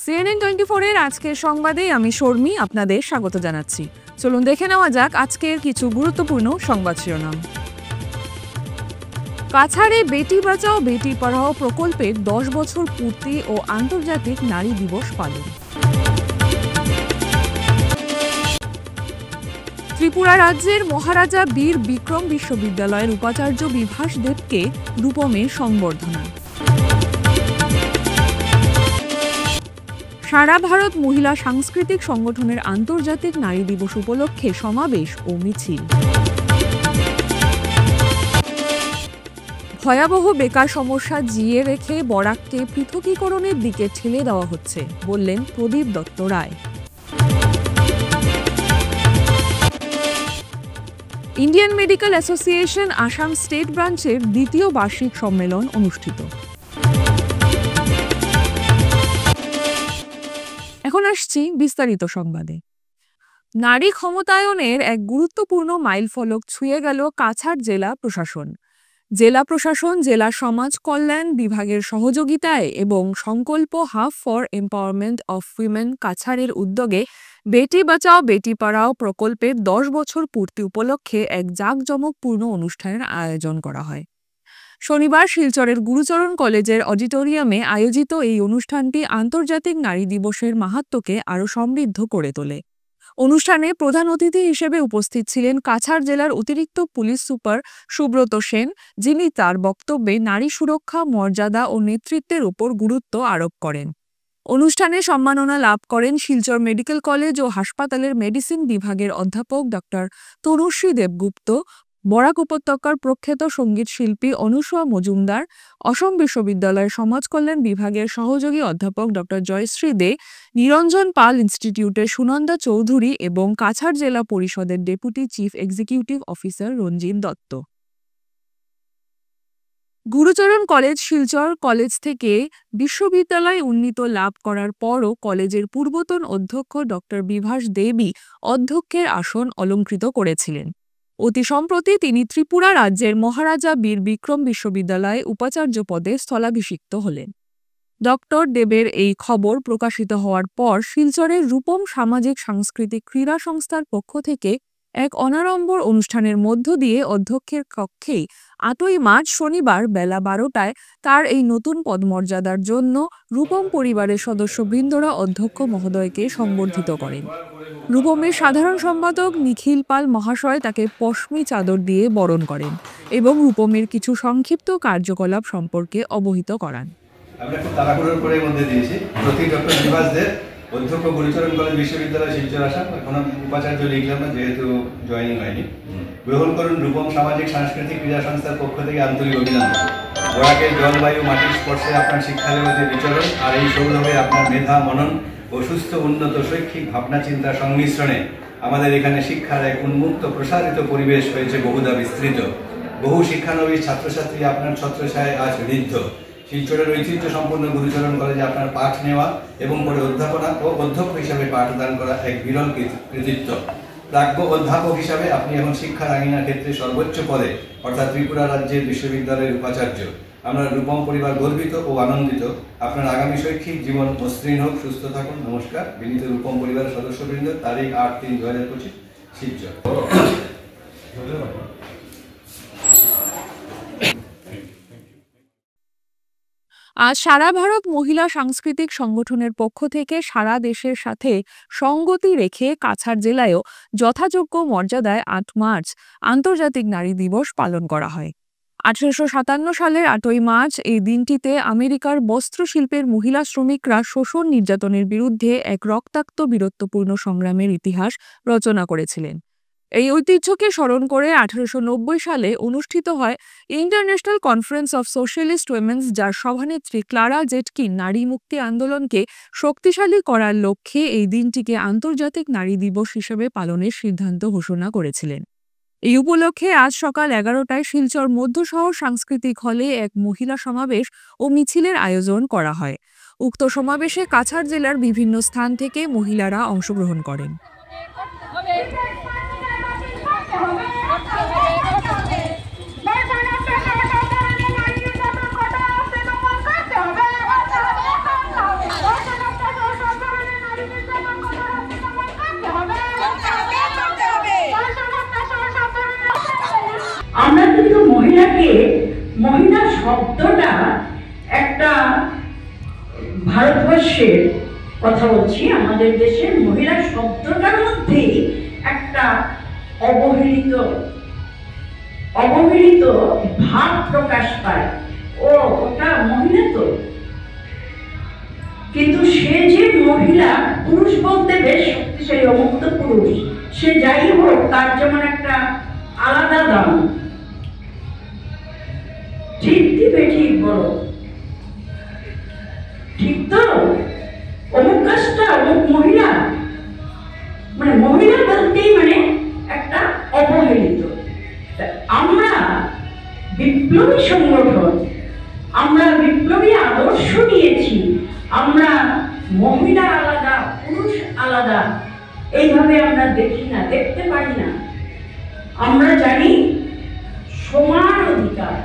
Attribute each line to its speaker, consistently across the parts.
Speaker 1: CNN24 এর আজকের সংবাদে আমি শর্মি আপনাদের স্বাগত জানাচ্ছি। চলুন দেখে নেওয়া যাক আজকের কিছু গুরুত্বপূর্ণ সংবাদ শিরোনাম। কাছাড়ে বেটি বাঁচাও বেটি পড়াও প্রকল্পের 10 বছর পূর্তি ও আন্তর্জাতিক নারী দিবস পালন। ত্রিপুরা রাজ্যের মহারাজা বীর বিক্রম বিশ্ববিদ্যালয়ের উপাচার্য বিভাস দেবকে রূপমের সংবর্ধনা। সারা ভারত মহিলা সাংস্কৃতিক সংগঠনের আন্তর্জাতিক নারী দিবস উপলক্ষে সমাবেশ ও মিছিল। ভয়াবহ বেকার সমস্যা জিইয়ে রেখে বরাককে পৃথকীকরণের দিকে ঠেলে দেওয়া হচ্ছে, বললেন Pradip Dutta Roy. Indian medical association Assam state ব্রাঞ্চের দ্বিতীয় বার্ষিক সম্মেলন অনুষ্ঠিত। এখন আসছি বিস্তারিত সংবাদে। নারী ক্ষমতায়নের এক গুরুত্বপূর্ণ মাইলফলক ছুঁয়ে গেল কাছাড় জেলা প্রশাসন। জেলা সমাজ কল্যাণ বিভাগের সহযোগিতায় এবং সংকল্প hub for empowerment of women কাছাড়ের উদ্যোগে বেটি বাঁচাও বেটি পড়াও প্রকল্পের 10 বছর পূর্তি উপলক্ষে এক জাঁকজমকপূর্ণ অনুষ্ঠানের আয়োজন করা হয়। শনিবার শিলচরের গুরুচরণ কলেজের অডিটোরিয়ামে আয়োজিত এই অনুষ্ঠানটি আন্তর্জাতিক নারী দিবসের মাহাত্ম্যকে আরও সমৃদ্ধ করে তোলে। অনুষ্ঠানে প্রধান অতিথি হিসেবে উপস্থিত ছিলেন কাছাড় জেলার অতিরিক্ত পুলিশ সুপার সুব্রত সেন, যিনি তার বক্তব্যে নারী সুরক্ষা, মর্যাদা ও নেতৃত্বের উপর গুরুত্ব আরোপ করেন। অনুষ্ঠানে সম্মাননা লাভ করেন শিলচর মেডিকেল কলেজ ও হাসপাতালের মেডিসিন বিভাগের অধ্যাপক ডক্টর তনুশ্রী দেবগুপ্ত, বরাক উপত্যকার প্রখ্যাত সঙ্গীত শিল্পী অনুসুয়া মজুমদার, অসম বিশ্ববিদ্যালয়ের সমাজ কল্যাণ বিভাগের সহযোগী অধ্যাপক ডক্টর জয়শ্রী দে, নিরঞ্জন পাল ইনস্টিটিউটের সুনন্দা চৌধুরী এবং কাছাড় জেলা পরিষদের ডেপুটি চিফ এক্সিকিউটিভ অফিসার রঞ্জিত দত্ত। গুরুচরণ কলেজ শিলচর কলেজ থেকে বিশ্ববিদ্যালয় উন্নীত লাভ করার পরও কলেজের পূর্বতন অধ্যক্ষ ডক্টর বিভাস দেবী অধ্যক্ষের আসন অলঙ্কৃত করেছিলেন। অতি সম্প্রতি তিনি ত্রিপুরা রাজ্যের মহারাজা বীর বিক্রম বিশ্ববিদ্যালয়ে উপাচার্য পদে স্থলাভিষিক্ত হলেন। ডক্টর দেবের এই খবর প্রকাশিত হওয়ার পর শিলচরের রূপম সামাজিক সাংস্কৃতিক ক্রীড়া সংস্থার পক্ষ থেকে এক অনাড়ম্বর অনুষ্ঠানের মধ্য দিয়ে অধ্যক্ষের কক্ষেই 8ই মার্চ শনিবার বেলা 12টায় তার এই নতুন পদমর্যাদার জন্য রূপম পরিবারের সদস্যবৃন্দরা অধ্যক্ষ মহোদয়কে সংবর্ধিত করেন। রূপমের সাধারণ সম্পাদক নিখিল পাল মহাশয় তাকে পশমি চাদর দিয়ে বরণ করেন এবং রূপমের কিছু সংক্ষিপ্ত কার্যকলাপ সম্পর্কে অবহিত করান।
Speaker 2: আমরা খুব তাড়াহুড়োর করে মধ্যে দিয়েছি। প্রতি ডক্টর বিভাস দেব, অধ্যক্ষ গুরুচরণ কলেজ বিশ্ববিদ্যালয় শিলচর আসাম, এখন উপাচার্য লিখলাম না যেহেতু জয়েনিং হয়নি। গ্রহণ করুন রূপম সামাজিক সাংস্কৃতিক ক্রীড়া সংস্থার পক্ষ থেকে আন্তরিক অভিনন্দন। বরাকের জলবায়ু মাটির স্পর্শে আপনার শিক্ষাজগতে বিচরণ আর এই সৌরভে আপনার মেধা, মনন ও সুস্থ উন্নত শৈক্ষিক ভাবনা চিন্তার সংমিশ্রণে আমাদের এখানে শিক্ষার এক উন্মুক্ত প্রসারিত পরিবেশ হয়েছে বহুধা বিস্তৃত। বহু শিক্ষানবী ছাত্রছাত্রী আপনার ছত্রছায়ায় আজ ঋদ্ধ। শিলচরের ঐতিহ্য সম্পন্ন গুরুচরণ কলেজে আপনার পাঠ নেওয়া এবং পরে অধ্যাপনা ও অধ্যক্ষ হিসাবে পাঠদান করা এক বিরল কৃতিত্ব। প্রাজ্ঞ অধ্যাপক হিসাবে আপনি এখন শিক্ষার আঙিনার ক্ষেত্রে সর্বোচ্চ পদে অর্থাৎ ত্রিপুরা রাজ্যের বিশ্ববিদ্যালয়ের উপাচার্য। আমরা রূপম পরিবার গর্বিত ও আনন্দিত। আপনার আগামী শৈক্ষিক জীবন মসৃণ হোক, সুস্থ থাকুন। নমস্কার। বিনীত রূপম পরিবারের সদস্যবৃন্দ। তারিখ 8/3/2025 শিলচর।
Speaker 1: আজ সারা ভারত মহিলা সাংস্কৃতিক সংগঠনের পক্ষ থেকে সারা দেশের সাথে সঙ্গতি রেখে কাছাড় জেলায়ও যথাযোগ্য মর্যাদায় 8 মার্চ আন্তর্জাতিক নারী দিবস পালন করা হয়। 1857 সালের 8ই মার্চ এই দিনটিতে আমেরিকার বস্ত্রশিল্পের মহিলা শ্রমিকরা শোষণ নির্যাতনের বিরুদ্ধে এক রক্তাক্ত বীরত্বপূর্ণ সংগ্রামের ইতিহাস রচনা করেছিলেন। এই ঐতিহ্যকে স্মরণ করে 1890 সালে অনুষ্ঠিত হয় international conference of socialist women's, যার সভানেত্রী ক্লারা জেটকিন নারী মুক্তি আন্দোলনকে শক্তিশালী করার লক্ষ্যে এই দিনটিকে আন্তর্জাতিক নারী দিবস হিসেবে পালনের সিদ্ধান্ত ঘোষণা করেছিলেন। এই উপলক্ষে আজ সকাল 11টায় শিলচর মধ্য শহর সাংস্কৃতিক হলে এক মহিলা সমাবেশ ও মিছিলের আয়োজন করা হয়। উক্ত সমাবেশে কাছাড় জেলার বিভিন্ন স্থান থেকে মহিলারা অংশগ্রহণ করেন।
Speaker 3: ভারতবর্ষের কথা বলছি, আমাদের দেশের মহিলা শব্দটার মধ্যেই একটা অবহেলিত ভাব প্রকাশ পায়। ওটা মহিলা তো, কিন্তু সে যে মহিলা, পুরুষ বলতে বেশ শক্তিশালী অমুক্ত পুরুষ, সে যাই হোক তার যেমন একটা আলাদা দাম। ঠিক দিবে, ঠিক বলো, ঠিক তো? অমুক কাজটা অমুক মহিলা, মানে মহিলা বলতেই মানে একটা অবহেলিত। আমরা বিপ্লবী সংগঠন, আমরা বিপ্লবী আদর্শ নিয়েছি, আমরা মহিলা আলাদা পুরুষ আলাদা এইভাবে আমরা দেখি না, দেখতে পারি না। আমরা জানি সমান অধিকার,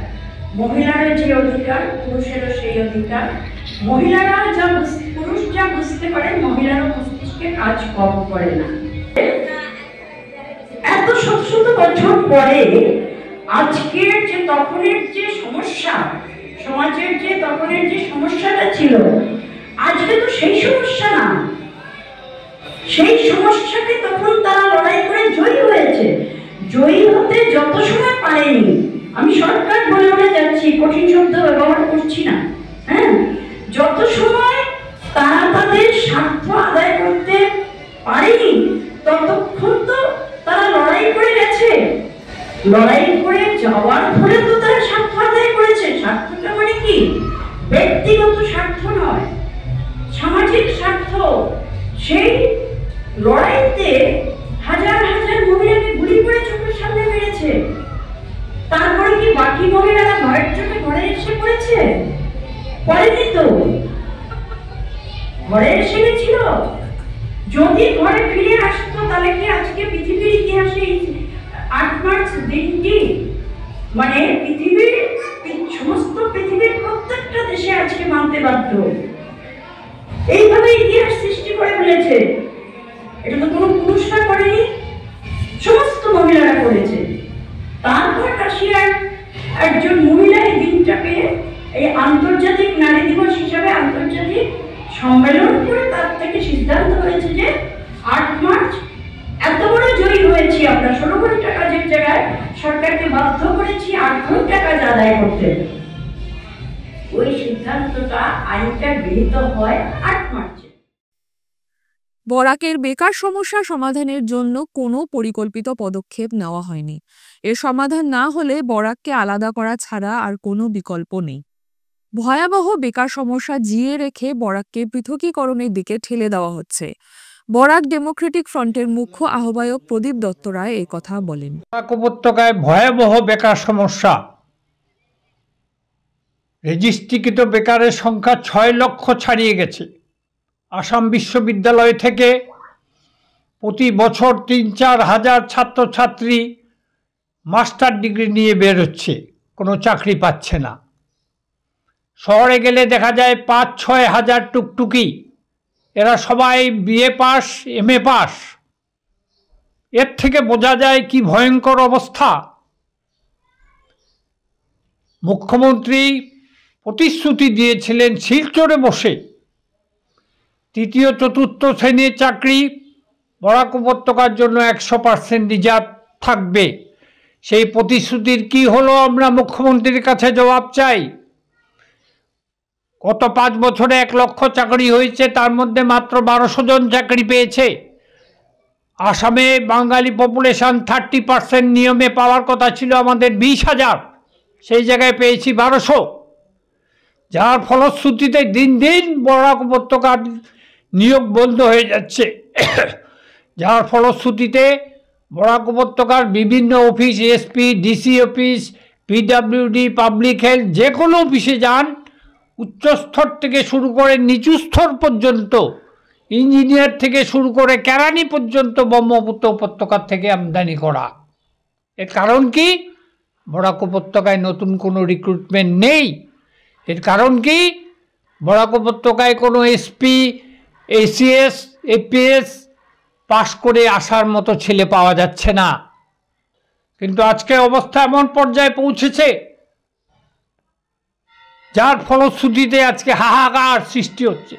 Speaker 3: মহিলারা যে অধিকার পুরুষেরও সেই অধিকার। মহিলারা যা পুরুষ যা বুঝতে পারে, মহিলারা মস্তিষ্কে কাজ কম করে না। এত শত বছর পরে আজকের যে তখনের যে সমস্যা, সমাজের যে তখনের যে সমস্যাটা ছিল, আজকে তো সেই সমস্যা না। সেই সমস্যাকে তখন তারা লড়াই করে জয়ী হয়েছে। জয়ী হতে যত সময় পারেনি, আমি শর্টকাট বলে যাচ্ছি, কঠিন শব্দ ব্যবহার করছি না, হ্যাঁ, যত সময় তারা তাদের স্বার্থ আদায় করতে পারেনি, ততক্ষণ তো তারা লড়াই করে গেছে। লড়াই করে যাওয়ার ফলে তো তারা স্বার্থ আদায় করেছে। স্বার্থটা মানে কি? ব্যক্তিগত স্বার্থ নয়, সামাজিক স্বার্থ। সেই লড়াইতে হাজার হাজার মহিলাকে গুলি করে চোখের সামনে মেরেছে। তারপরে কি বাকি মহিলারা ঘরের চোখে ঘরে এসে পড়েছে? পড়েনি তো, ঘরে এসে গেছিল। যদি ঘরে ফিরে আসতো তাহলে কি আজকে পৃথিবীর ইতিহাসে 8 মার্চ দিনটি, মানে সমস্ত পৃথিবীর প্রত্যেকটা দেশে আজকে মানতে বাধ্য। এইভাবে ইতিহাস সৃষ্টি করে ফেলেছে। এটা তো কোনো পুরুষরা করেনি, সমস্ত মহিলারা করেছে। তারপর রাশিয়ার একজন মহিলা এই দিনটাকে এই আন্তর্জাতিক নারী দিবস হিসাবে আন্তর্জাতিক সম্মেলন করে তার থেকে সিদ্ধান্ত হয়েছে যে 8 মার্চ এত বড় জয়ী হয়েছি আমরা, 16 ঘন্টা কাজের জায়গায় সরকারকে বাধ্য করেছি 8 ঘন্টা কাজ আদায় করতে। ওই সিদ্ধান্তটা, আইনটা গৃহীত হয় 8 মার্চে।
Speaker 1: বরাকের বেকার সমস্যা সমাধানের জন্য কোনো পরিকল্পিত পদক্ষেপ নেওয়া হয়নি। এর সমাধান না হলে বরাককে আলাদা করা ছাড়া আর কোনো বিকল্প নেই। ভয়াবহ বেকার সমস্যা জিয়ে রেখে বরাককে পৃথকীকরণের দিকে ঠেলে দেওয়া হচ্ছে। বরাক ডেমোক্রেটিক ফ্রন্টের মুখ্য আহ্বায়ক প্রদীপ দত্ত রায় এই কথা বলেন।
Speaker 4: বরাক উপত্যকায় ভয়াবহ বেকার সমস্যা। রেজিস্ট্রিকৃত বেকারের সংখ্যা 6 লক্ষ ছাড়িয়ে গেছে। আসাম বিশ্ববিদ্যালয় থেকে প্রতি বছর 3-4 হাজার ছাত্রছাত্রী মাস্টার ডিগ্রি নিয়ে বের হচ্ছে, কোনো চাকরি পাচ্ছে না। শহরে গেলে দেখা যায় 5-6 হাজার টুকটুকি, এরা সবাই বিএ পাস, এমএ পাস। এর থেকে বোঝা যায় কি ভয়ঙ্কর অবস্থা। মুখ্যমন্ত্রী প্রতিশ্রুতি দিয়েছিলেন শিলচরে বসে 3য়-4র্থ শ্রেণীর চাকরি বরাক উপত্যকার জন্য 100% রিজার্ভ থাকবে। সেই প্রতিশ্রুতির কি হলো, আমরা মুখ্যমন্ত্রীর কাছে জবাব চাই। গত 5 বছরে 1 লক্ষ চাকরি হয়েছে, তার মধ্যে মাত্র 1200 জন চাকরি পেয়েছে। আসামে বাঙালি পপুলেশন 30% নিয়মে পাওয়ার কথা ছিল আমাদের 20,000, সেই জায়গায় পেয়েছি 1200। যার ফলশ্রুতিতে দিন দিন বরাক উপত্যকার নিয়োগ বন্ধ হয়ে যাচ্ছে। যার ফলশ্রুতিতে বরাক উপত্যকার বিভিন্ন office, SP, DC office, PWD, public health, যে কোনো অফিসে যান, উচ্চস্তর থেকে শুরু করে নিচু স্তর পর্যন্ত, ইঞ্জিনিয়ার থেকে শুরু করে কেরানি পর্যন্ত ব্রহ্মপুত্র উপত্যকার থেকে আমদানি করা। এর কারণ কি? বরাক উপত্যকায় নতুন কোনো রিক্রুটমেন্ট নেই। এর কারণ কি? বরাক উপত্যকায় কোনো এসপি, এসিএস, এপিএস পাশ করে আসার মতো ছেলে পাওয়া যাচ্ছে না। কিন্তু আজকে অবস্থা এমন পর্যায়ে পৌঁছেছে, যার ফলশ্রুতিতে আজকে হাহাকার সৃষ্টি হচ্ছে।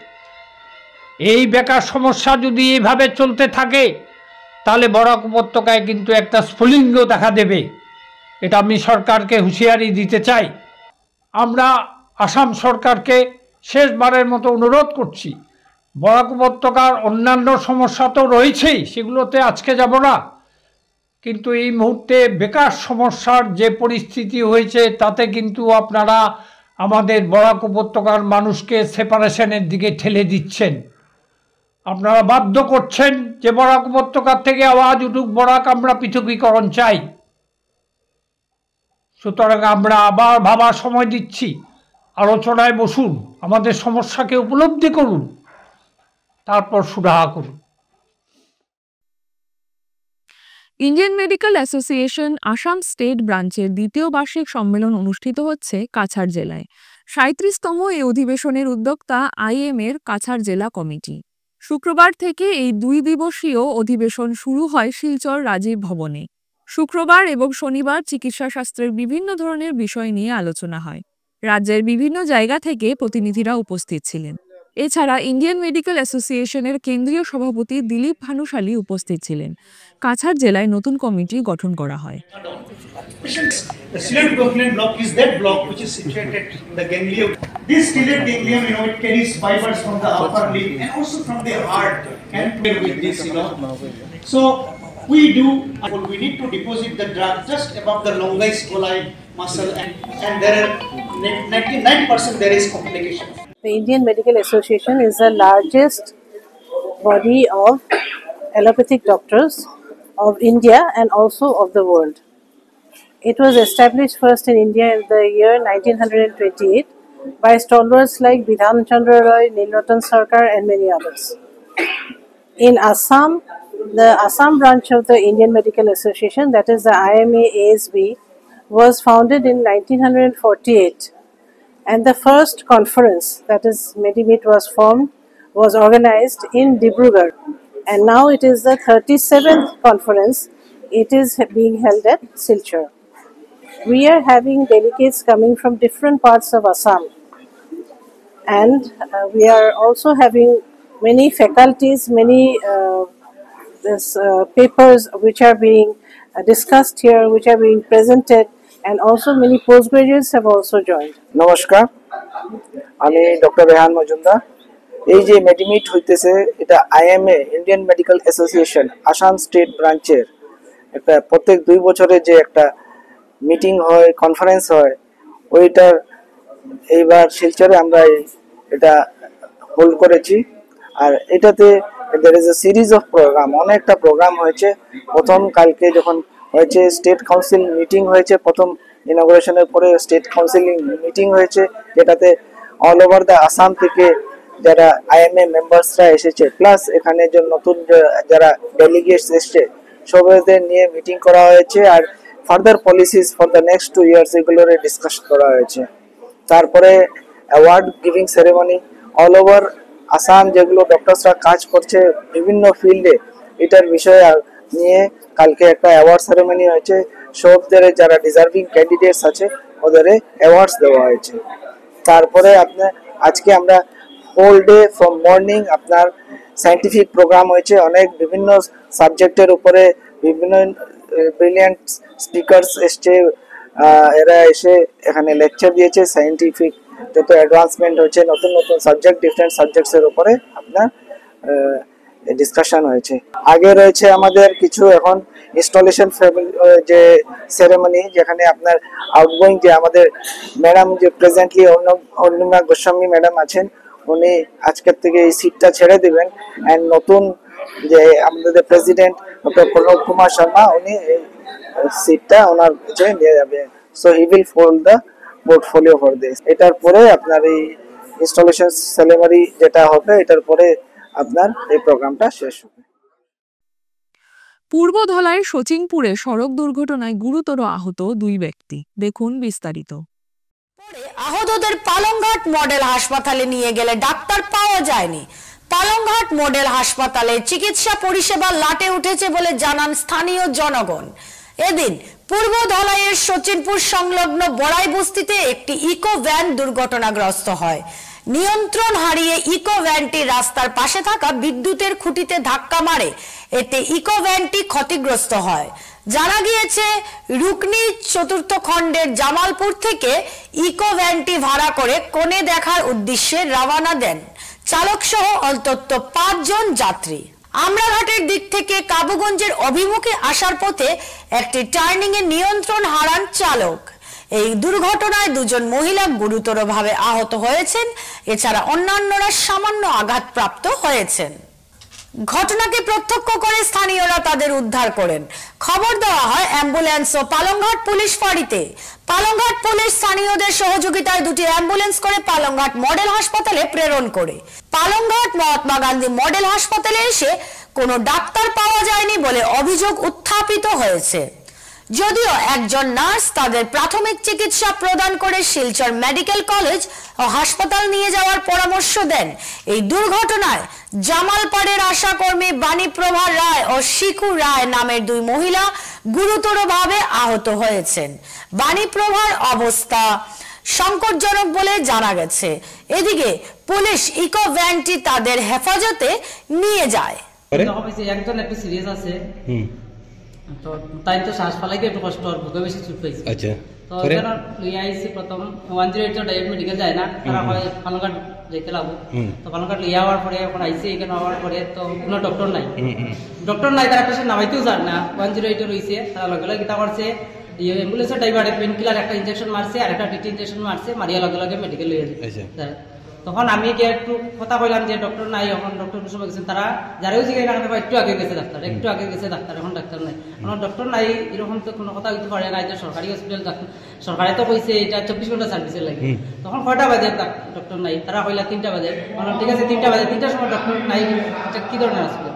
Speaker 4: এই বেকার সমস্যা যদি এইভাবে চলতে থাকে তাহলে বরাক উপত্যকায় কিন্তু একটা স্ফুলিঙ্গ দেখা দেবে। এটা আমি সরকারকে হুঁশিয়ারি দিতে চাই। আমরা আসাম সরকারকে শেষবারের মতো অনুরোধ করছি, বরাক উপত্যকার অন্যান্য সমস্যা তো রয়েছেই, সেগুলোতে আজকে যাব না, কিন্তু এই মুহূর্তে বেকার সমস্যার যে পরিস্থিতি হয়েছে তাতে কিন্তু আপনারা আমাদের বরাক উপত্যকার মানুষকে সেপারেশনের দিকে ঠেলে দিচ্ছেন। আপনারা বাধ্য করছেন যে বরাক উপত্যকার থেকে আওয়াজ উঠুক, বরাক আমরা পৃথকীকরণ চাই। সুতরাং আমরা আবার ভাবার সময় দিচ্ছি, আলোচনায় বসুন, আমাদের সমস্যাকে উপলব্ধি করুন, তারপর সুরাহা করুন।
Speaker 1: Indian medical association Assam state ব্রাঞ্চের দ্বিতীয় বার্ষিক সম্মেলন অনুষ্ঠিত হচ্ছে কাছাড় জেলায়। ৩৭তম এই অধিবেশনের উদ্যোক্তা IM-এর কাছাড় জেলা কমিটি। শুক্রবার থেকে এই 2 দিবসীয় অধিবেশন শুরু হয় শিলচর রাজীব ভবনে। শুক্রবার এবং শনিবার চিকিৎসা শাস্ত্রের বিভিন্ন ধরনের বিষয় নিয়ে আলোচনা হয়। রাজ্যের বিভিন্ন জায়গা থেকে প্রতিনিধিরা উপস্থিত ছিলেন। এছাড়া ইন্ডিয়ান মেডিকেল অ্যাসোসিয়েশনের কেন্দ্রীয় সভাপতি দিলীপ ভানুশালী উপস্থিত ছিলেন। কাছাড় জেলায় নতুন কমিটি গঠন করা হয়।
Speaker 5: The stellate ganglion block is that block which is situated in the ganglion. This stellate ganglion, it carries fibers from the upper limb and also from the heart. And with this, so we need to deposit the drug just above the longus colli muscle, and there are 99% there is complication.
Speaker 6: The Indian Medical Association is the largest body of allopathic doctors of India and also of the world. It was established first in India in the year 1928 by stalwarts like Bidhan Chandra Roy, Nilratan Sarkar and many others. In Assam, the Assam branch of the Indian Medical Association, that is the IMA-ASB, was founded in 1948. And the first conference, that is MediMeet, was organized in Dibrugarh. And now it is the 37th conference. It is being held at Silchar. We are having delegates coming from different parts of Assam. And we are also having many faculties, many papers which are being discussed here, which are being presented, and also many postgraduates have also joined.
Speaker 7: নমস্কার, আমি doctor Rehan Majumdar. এই যে মেডিমিট হইতেছে, এটা IMA Indian medical association Assam state ব্রাঞ্চের একটা প্রত্যেক 2 বছরে যে একটা মিটিং হয়, কনফারেন্স হয়, ওইটার এইবার শিলচরে আমরা এটা হোল্ড করেছি। আর এটাতে there is a series of program, অনেকটা প্রোগ্রাম হয়েছে। প্রথম কালকে যখন হয়েছে স্টেট কাউন্সিল মিটিং হয়েছে, প্রথম ইনগ্রেশনের পরে স্টেট কাউন্সিলিং মিটিং হয়েছে, যেটাতে অল ওভার দ্য আসাম থেকে যারা IMA মেম্বার্সরা এসেছে, প্লাস এখানে যে নতুন যারা ডেলিগেটস এসছে সবাইদের নিয়ে মিটিং করা হয়েছে। আর further policies for the next 2 years এগুলোর ডিসকাস করা হয়েছে। তারপরে award giving ceremony all over Assam, যেগুলো ডক্টরসরা কাজ করছে বিভিন্ন ফিল্ডে, এটার বিষয়ে নিয়ে কালকে একটা অ্যাওয়ার্ড সেরেমনি হয়েছে। সবদের যারা ডিজার্ভিং ক্যান্ডিডেটস আছে ওদের অ্যাওয়ার্ডস দেওয়া হয়েছে। তারপরে আপনার আজকে আমরা হোল ডে ফ্রম মর্নিং আপনার সায়েন্টিফিক প্রোগ্রাম হয়েছে, অনেক বিভিন্ন সাবজেক্টের উপরে বিভিন্ন ব্রিলিয়ান্ট স্পিকারস এসছে, এরা এসে এখানে লেকচার দিয়েছে। সায়েন্টিফিক যত অ্যাডভান্সমেন্ট হয়েছে, নতুন নতুন সাবজেক্ট, ডিফারেন্ট সাবজেক্টসের উপরে আপনার ডিসকাশন হয়েছে। আগে রয়েছে আমাদের কিছু এখন ইনস্টলেশন যে সেরেমনি, যেখানে আপনার আউটগোয়িং যে আমাদের ম্যাডাম যে প্রেজেন্টলি অর্ণিমা গোস্বামী ম্যাডাম আছেন, উনি আজকের থেকে এই সিটটা ছেড়ে দিবেন। অ্যান্ড নতুন যে আমাদের প্রেসিডেন্ট ডক্টর প্রণব কুমার শর্মা, উনি এই সিটটা ওনার কাছে নিয়ে যাবে। So he will fold the portfolio for this. এটার পরে আপনার এই ইনস্টলেশন সেরেমনি যেটা হবে, এটার পরে আপনার এই প্রোগ্রামটা শেষ হবে।
Speaker 1: পূর্ব ধলাইয়ের শচীনপুরে সড়ক দুর্ঘটনায় গুরুতর আহত 2 ব্যক্তি। দেখুন বিস্তারিত।
Speaker 8: আহতদের পালংঘাট মডেল হাসপাতালে নিয়ে গেলে ডাক্তার পাওয়া যায়নি। পালংঘাট মডেল হাসপাতালে চিকিৎসা পরিষেবা লাটে উঠেছে বলে জানান স্থানীয় জনগণ। এদিন পূর্ব ধলাইয়ের সচিনপুর সংলগ্ন বড়াই বস্তিতে একটি ইকো ভ্যান দুর্ঘটনাগ্রস্ত হয়। নিয়ন্ত্রণ হারিয়ে ইকো ভ্যানটি রাস্তার পাশে থাকা বিদ্যুতের খুঁটিতে ধাক্কা মারে, এতে ইকো ভ্যানটি ক্ষতিগ্রস্ত হয়। জানা গিয়েছে রুকনি চতুর্থ খণ্ডের জামালপুর থেকে ইকো ভ্যানটি ভাড়া করে কোণে দেখার উদ্দেশ্যে রওনা দেন চালক সহ অন্তত 5 জন যাত্রী। আমরাঘাটের দিক থেকে কাবুগঞ্জের অভিমুখে আসার পথে একটি টার্নিং এ নিয়ন্ত্রণ হারান চালক। এই দুর্ঘটনায় 2 জন মহিলা গুরুতরভাবে আহত হয়েছেন, এছাড়া অন্যান্যরা সামান্য আঘাতপ্রাপ্ত হয়েছেন। ঘটনাকে প্রত্যক্ষ করে স্থানীয়রা তাদের উদ্ধার করেন। খবর দেওয়া হয় অ্যাম্বুলেন্স ও পালংঘাট পুলিশ ফাঁড়িতে। পালংঘাট পুলিশ স্থানীয়দের সহযোগিতায় 2টি অ্যাম্বুলেন্স করে পালংঘাট মডেল হাসপাতালে প্রেরণ করে। পালংঘাট মহাত্মা গান্ধী মডেল হাসপাতালে এসে কোনো ডাক্তার পাওয়া যায়নি বলে অভিযোগ উত্থাপিত হয়েছে। যদিও একজন নার্স তাদের প্রাথমিক চিকিৎসা প্রদান করে শিলচর মেডিকেল কলেজ ও হাসপাতাল নিয়ে যাওয়ার পরামর্শ দেন। এই দুর্ঘটনায় জামালপাড়ের আশাকর্মী বাণীপ্রভা রায় ও শিখু রায় নামের 2 মহিলা গুরুতরভাবে আহত হয়েছেন। বাণীপ্রভার অবস্থা সংকটজনক বলে জানা গেছে। এদিকে পুলিশ ইকো ভ্যানটি তাদের হেফাজতে নিয়ে যায়।
Speaker 9: একজন একটু সিরিয়াস আছে, তো তাই তো শ্বাস ফেলাইতে একটু কষ্ট, বুকে বেশি চুট পাইছে। আচ্ছা, তো এখানে লইয়া আইছি প্রথম 108 তো ডাইরেক্ট মেডিকেল যায় না, তারা হয় পালংঘাট যেতে লাগবো। তো পালংঘাট লইয়া হওয়ার পরে এখন আইছি, এখানে হওয়ার পরে তো কোনো ডক্টর নাই, তারা পেশেন্ট নামাইতেও যান না। 108 রয়েছে, তারা লগে লগে গীতা করছে অ্যাম্বুলেন্সের ড্রাইভারে পেন কিলার একটা ইঞ্জেকশন মারছে আর একটা টিটি ইঞ্জেকশন মারছে, মারিয়া লগে লগে মেডিকেল লইয়া যায়। তখন আমি গিয়ে একটু কথা বললাম যে ডক্টর নাই, এখন ডক্টর সময় গেছেন তারা যারাও জিজ্ঞাসা না একটু আগে গেছে ডাক্তার, এখন ডাক্তার নাই, এখন ডক্টর নাই, এরকম তো কোনো কথা হইতে পারে না। এটা সরকারি হসপিটাল, সরকারে তো কইছে এটা 24 ঘন্টা সার্ভিসের লাগে। তখন 6টা বাজে ডক্টর নাই, তারা কইলা 3টা বাজে, ঠিক আছে 3টা বাজে, 3টার সময় ডক্টর নাই, এটা কি ধরনের হসপিটাল?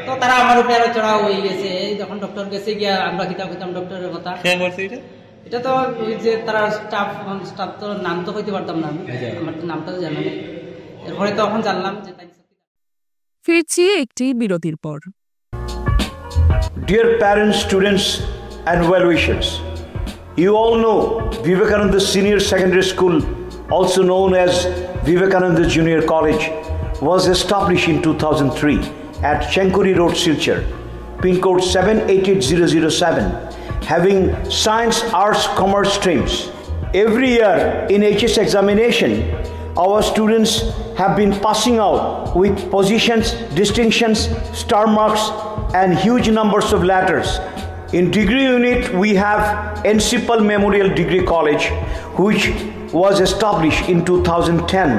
Speaker 9: তো তারা আমার উপরে আরো চড়া হয়ে গেছে। যখন ডক্টর গেছে গিয়া আমরা কিতাব কইতাম ডক্টরের কথা, এটা তো ওই যে তারা স্টাফ তো নাম তো কইতে পারতাম না, আমার তো নামটা তো জানা নেই। এরপরে তখন জানলাম যে
Speaker 1: ফিরছি একটি বিরতির পর।
Speaker 10: Dear parents, students and well-wishers, you all know Vivekananda Senior Secondary School, also known as Vivekananda Junior College, was established in 2003 at Chenkuri Road, Silchar, pin code 788007, having science, arts, commerce streams. Every year in HS examination, our students have been passing out with positions, distinctions, star marks and huge numbers of letters. In degree unit, we have Encipal Memorial Degree College, which was established in 2010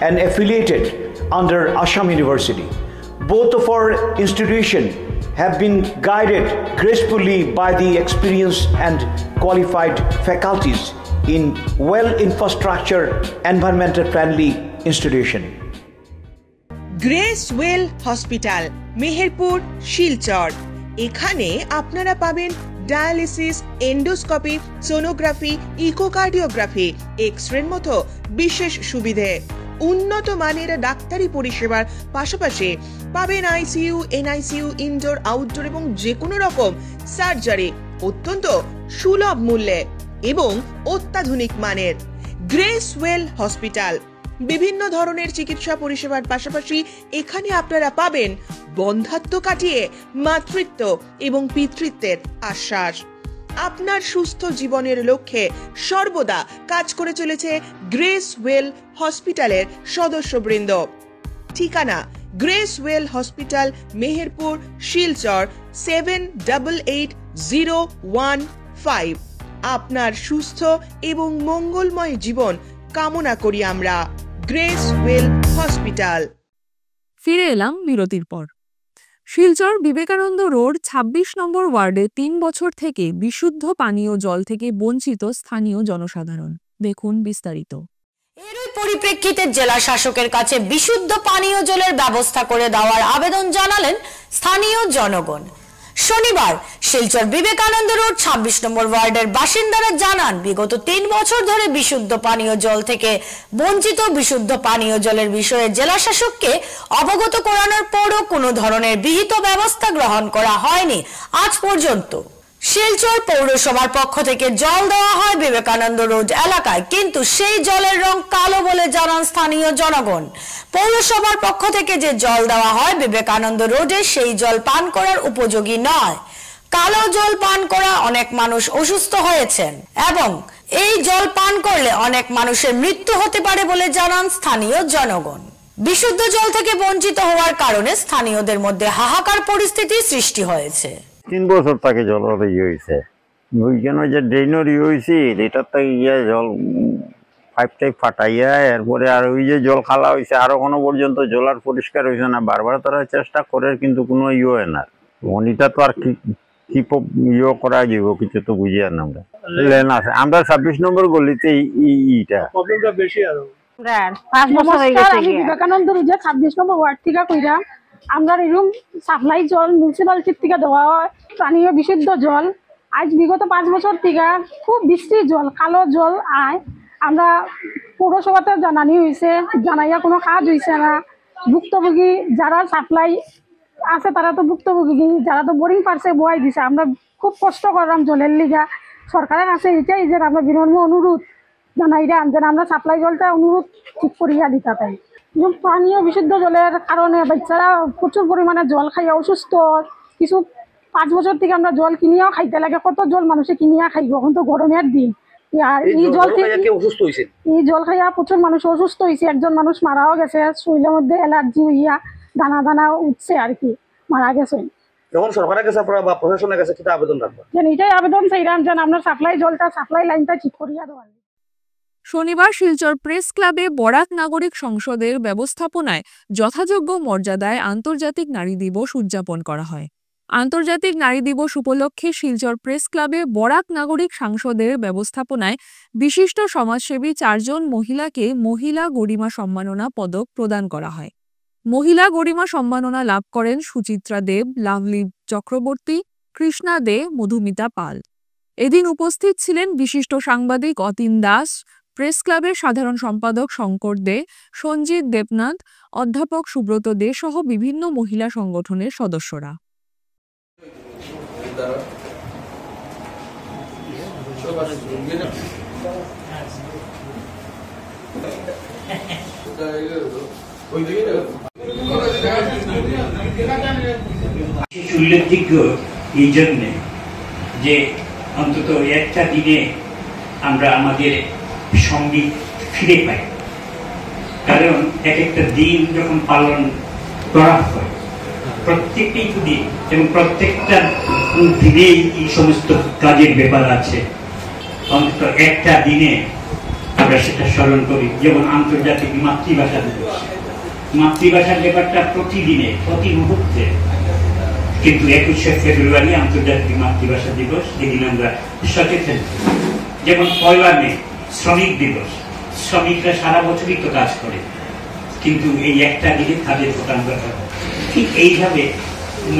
Speaker 10: and affiliated under Assam University. Both of our institutions have been guided gracefully by the experienced and qualified faculties in well-infrastructure, environmental-friendly institution.
Speaker 11: Grace well hospital, Meherpur, Silchar. এখানে আপনারা পাবেন dialysis, endoscopy, sonography, echocardiography, এক্স-রের মতো বিশেষ সুবিধে। উন্নত মানের ডাক্তারি পরিষেবার পাশাপাশি পাবেন আইসিইউ, এনআইসিইউ, ইনডোর, আউটডোর এবং যে কোনো রকম সার্জারি অত্যন্ত সুলভ মূল্যে এবং অত্যাধুনিক মানের। গ্রেস ওয়েল হসপিটাল বিভিন্ন ধরনের চিকিৎসা পরিষেবার পাশাপাশি এখানে আপনারা পাবেন বন্ধাত্ব কাটিয়ে মাতৃত্ব এবং পিতৃত্বের আশ্বাস। আপনার সুস্থ জীবনের লক্ষ্যে সর্বদা কাজ করে চলেছে গ্রেস ওয়েল হসপিটালের সদস্যবৃন্দ। ঠিকানা grace well hospital, Meherpur, Silchar 788015। আপনার সুস্থ এবং মঙ্গলময় জীবন কামনা করি আমরা। Grace well hospital.
Speaker 1: ফিরে এলাম বিরতির পর। শিলচর বিবেকানন্দ রোড ২৬ নম্বর ওয়ার্ডে ৩ বছর থেকে বিশুদ্ধ পানীয় জল থেকে বঞ্চিত স্থানীয় জনসাধারণ। দেখুন বিস্তারিত।
Speaker 8: এরই পরিপ্রেক্ষিতে জেলা শাসকের কাছে বিশুদ্ধ পানীয় জলের ব্যবস্থা করে দেওয়ার আবেদন জানালেন স্থানীয় জনগণ। শনিবার শিলচর বিবেকানন্দ রোড ২৬ নম্বর ওয়ার্ডের বাসিন্দারা জানান, বিগত ৩ বছর ধরে বিশুদ্ধ পানীয় জল থেকে বঞ্চিত। বিশুদ্ধ পানীয় জলের বিষয়ে জেলা শাসককে অবগত করানোর পরও কোনো ধরনের বিহিত ব্যবস্থা গ্রহণ করা হয়নি আজ পর্যন্ত। শিলচর পৌরসভার পক্ষ থেকে জল দেওয়া হয় বিবেকানন্দ রোড এলাকায়, কিন্তু সেই জলের রং কালো বলে জানান স্থানীয় জনগণ। পৌরসভার পক্ষ থেকে যে জল দেওয়া হয় বিবেকানন্দ রোডে সেই জল পান করার উপযোগী নয়। কালো জল পান করা অনেক মানুষ অসুস্থ হয়েছেন এবং এই জল পান করলে অনেক মানুষের মৃত্যু হতে পারে বলে জানান স্থানীয় জনগণ। বিশুদ্ধ জল থেকে বঞ্চিত হওয়ার কারণে স্থানীয়দের মধ্যে হাহাকার পরিস্থিতি সৃষ্টি হয়েছে।
Speaker 12: 3 বছর থেকে জলের হয়েছে, ওইখানে যে ড্রেনের হয়েছে এটার থেকে জল পাইপটাই ফাটাইয়া এরপরে আর ওই যে জল খালা হয়েছে আরো কোনো পর্যন্ত জল আর পরিষ্কার হয়েছে না। বারবার তারা চেষ্টা করে কিন্তু কোনো হয় না। মনিটা তো আর কি করা যাব কিছু তো বুঝি আর না। আমরা 26 নম্বর গলিতে এইটা
Speaker 5: প্রবলেমটা বেশি আরো।
Speaker 13: 5 বছর হয়ে গেছে। আমি বিবেকানন্দ রোডে 26 নম্বর ওয়ার্ড থেকে কইরাম। আমরা এরকম সাপ্লাই জল মিউনিসিপালিটির থেকে দেওয়া হয়, পানীয় বিশুদ্ধ জল। আজ বিগত 5 বছর থেকে খুব বৃষ্টি জল, কালো জল আয়। আমরা পৌরসভাতে জানানি হয়েছে, জানাইয়া কোনো কাজ হয়েছে না। ভুক্তভোগী যারা সাপ্লাই আছে তারা তো ভুক্তভোগী, যারা তো বোরিং পারছে বয়াই দিছে। আমরা খুব কষ্ট করলাম জলের লিগা। সরকারের কাছে এটাই যে আমরা বিনম্র অনুরোধ জানাইলাম যেন আমরা সাপ্লাই জলটা অনুরোধ ঠিক করিয়া দিতে পাই। পানীয় বিশুদ্ধ জলের কারণে বাচ্চারা প্রচুর পরিমাণে জল খাইয়া অসুস্থ। কিছু 5 বছর থেকে আমরা জল কিনিয়াও খাইতে লাগে। কত জল মানুষে কিনিয়া খাইব, এখন তো গরমের দিন। আর এই জল এই জল খাইয়া প্রচুর মানুষ অসুস্থ হয়েছে। একজন মানুষ মারাও গেছে, শরীরের মধ্যে অ্যালার্জি হইয়া দানা দানা উঠছে আর কি, মারা গেছে।
Speaker 14: যখন সরকারের কাছে বা প্রশাসনের কাছে কি আবেদন রাখবেন?
Speaker 13: যেন এটাই আবেদন চাইলাম যেন আমরা সাপ্লাই জলটা, সাপ্লাই লাইনটা ঠিক করিয়া দেওয়া।
Speaker 1: শনিবার শিলচর প্রেস ক্লাবে বরাক নাগরিক সংসদের ব্যবস্থাপনায় যথাযোগ্য মর্যাদায় আন্তর্জাতিক নারী দিবস উদযাপন করা হয়। আন্তর্জাতিক নারী দিবস উপলক্ষে শিলচর প্রেস ক্লাবে বরাক নাগরিক সংসদের ব্যবস্থাপনায় বিশিষ্ট সমাজসেবী 4 জন মহিলাকে মহিলা গরিমা সম্মাননা পদক প্রদান করা হয়। মহিলা গরিমা সম্মাননা লাভ করেন সুচিত্রা দেব, লাভলি চক্রবর্তী, কৃষ্ণা দে, মধুমিতা পাল। এদিন উপস্থিত ছিলেন বিশিষ্ট সাংবাদিক অতীন দাস, প্রেস ক্লাবের সাধারণ সম্পাদক শঙ্কর দে, সঞ্জিত দেবনাথ, অধ্যাপক সুব্রত দে সহ বিভিন্ন মহিলা সংগঠনের সদস্যরা।
Speaker 15: উল্লেখযোগ্য এই জন্য যে অন্তত একটা দিনে আমরা আমাদের সঙ্গীত ফিরে পাই। কারণ এক একটা দিন যখন পালন করা হয়, প্রত্যেকটি দিন এবং প্রত্যেকটা দিনেই এই সমস্ত কাজের ব্যাপার আছে, অন্তত একটা দিনে আমরা সেটা স্মরণ করি। যেমন আন্তর্জাতিক মাতৃভাষা দিবস, মাতৃভাষার ব্যাপারটা প্রতিদিনে প্রতি মুহূর্তে, কিন্তু 21শে ফেব্রুয়ারি আন্তর্জাতিক মাতৃভাষা দিবস, এদিন আমরা সচেতন। যেমন 1 মে শ্রমিক দিবস, শ্রমিকরা সারা বছরই তো কাজ করে, কিন্তু এই একটা দিনে তাদের প্রদান করা হয়। ঠিক এইভাবে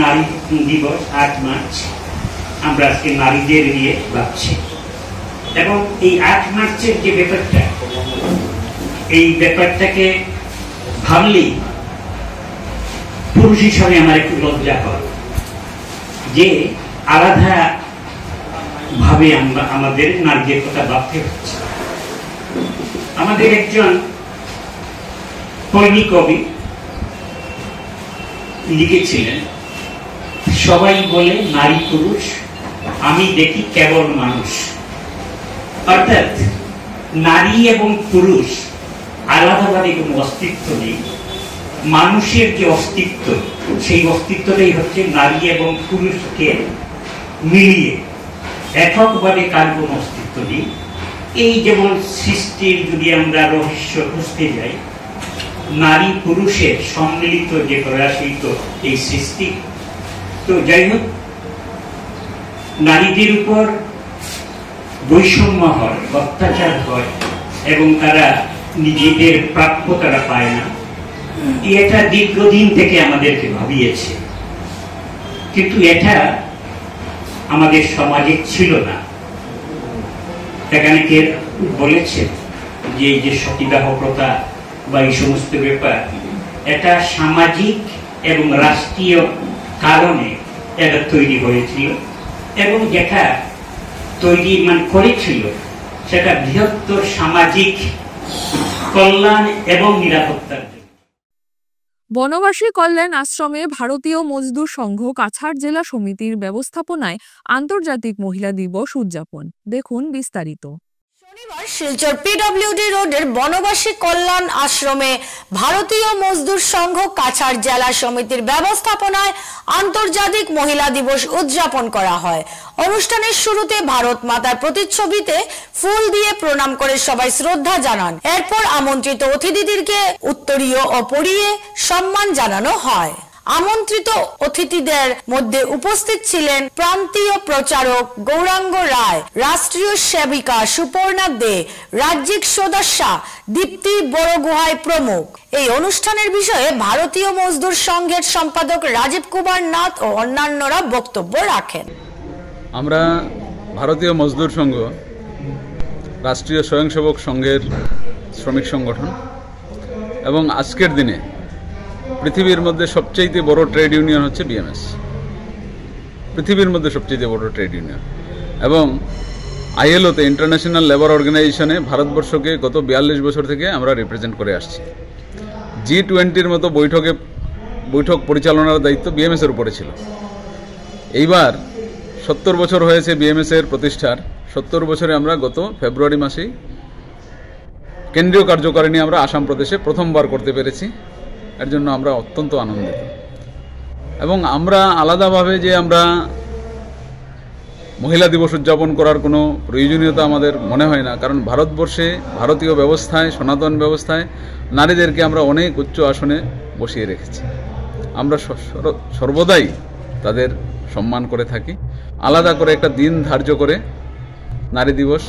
Speaker 15: নারী দিবস 8 মার্চ আমরা আজকে নারীদের নিয়ে ভাবছি। এবং এই 8 মার্চের যে ব্যাপারটা, এই ব্যাপারটাকে ভাবলেই পুরুষ হিসাবে আমার একটু লজ্জা হয় যে আলাদা ভাবে আমরা আমাদের নারীদের কথা ভাবতে হচ্ছে। আমাদের একজন পৈনী কবি লিখেছিলেন, সবাই বলে নারী পুরুষ, আমি দেখি কেবল মানুষ। অর্থাৎ নারী এবং পুরুষ আলাদাভাবে কোনো অস্তিত্ব নেই। মানুষের যে অস্তিত্ব, সেই অস্তিত্বটাই হচ্ছে নারী এবং পুরুষকে মিলিয়ে, এককভাবে কার কোনো অস্তিত্ব নেই। এই যেমন সৃষ্টির যদি আমরা রহস্য খুঁজতে যাই, নারী পুরুষের সম্মিলিত যে প্রয়াসিত এই সৃষ্টি। তো যাই হোক, নারীদের উপর বৈষম্য হয়, অত্যাচার হয় এবং তারা নিজেদের প্রাপ্য তারা পায় না, এটা দীর্ঘদিন থেকে আমাদেরকে ভাবিয়েছে। কিন্তু এটা আমাদের সমাজে ছিল না। এখানে কে বলেছে যে এই যে সতীদাহ প্রথা বা এই সমস্ত ব্যাপার, এটা সামাজিক এবং রাষ্ট্রীয় কারণে এটা তৈরি হয়েছিল। এবং যেটা তৈরি করেছিল সেটা বৃহত্তর সামাজিক কল্যাণ এবং নিরাপত্তার জন্য।
Speaker 1: বনবাসী কল্যাণ আশ্রমে ভারতীয় মজদুর সংঘ কাছাড় জেলা সমিতির ব্যবস্থাপনায় আন্তর্জাতিক মহিলা দিবস উদযাপন। দেখুন বিস্তারিত।
Speaker 8: শনিবার শিলচর পিডব্লিউডি রোডের বনবাসী কল্যাণ আশ্রমে ভারতীয় মজদুর সংঘ কাছাড় জেলা সমিতির ব্যবস্থাপনায় আন্তর্জাতিক মহিলা দিবস উদযাপন করা হয়। অনুষ্ঠানের শুরুতে ভারত মাতার প্রতিচ্ছবিতে ফুল দিয়ে প্রণাম করে সবাই শ্রদ্ধা জানান। এরপর আমন্ত্রিত অতিথিদেরকে উত্তরীয় ও পরিয়ে সম্মান জানানো হয়। আমন্ত্রিত অতিথিদের মধ্যে উপস্থিত ছিলেন প্রান্তীয় প্রচারক গৌরাঙ্গ রায়, রাষ্ট্রীয় সেবিকা সুপর্ণা দে, রাজ্যিক সদস্যা দীপ্তি বড়গুহাই প্রমুখ। এই অনুষ্ঠানের বিষয়ে ভারতীয় মজদুর সংঘের সম্পাদক রাজীব কুমার নাথ ও অন্যান্যরা বক্তব্য রাখেন।
Speaker 16: আমরা ভারতীয় মজদুর সংঘ রাষ্ট্রীয় স্বয়ংসেবক সংঘের শ্রমিক সংগঠন এবং আজকের দিনে পৃথিবীর মধ্যে সবচেয়ে বড় ট্রেড ইউনিয়ন হচ্ছে বিএমএস, পৃথিবীর মধ্যে সবচেয়ে বড় ট্রেড ইউনিয়ন, এবং আইএলওতে ইন্টারন্যাশনাল লেবার অর্গানাইজেশনে ভারতবর্ষকে গত 42 বছর থেকে আমরা রিপ্রেজেন্ট করে আসছি। G20-র মতো বৈঠক পরিচালনার দায়িত্ব বিএমএসের উপরে ছিল। এইবার 70 বছর হয়েছে বিএমএসের প্রতিষ্ঠার। 70 বছরে আমরা গত ফেব্রুয়ারি মাসেই কেন্দ্রীয় কার্যকারিণী আমরা আসাম প্রদেশে প্রথমবার করতে পেরেছি। এর জন্য আমরা অত্যন্ত আনন্দিত এবং আমরা আলাদাভাবে যে আমরা মহিলা দিবস উদযাপন করার কোনো প্রয়োজনীয়তা আমাদের মনে হয় না, কারণ ভারতবর্ষে ভারতীয় ব্যবস্থায়, সনাতন ব্যবস্থায় নারীদেরকে আমরা অনেক উচ্চ আসনে বসিয়ে রেখেছি। আমরা সর্বদাই তাদের সম্মান করে থাকি। আলাদা করে একটা দিন ধার্য করে নারী দিবস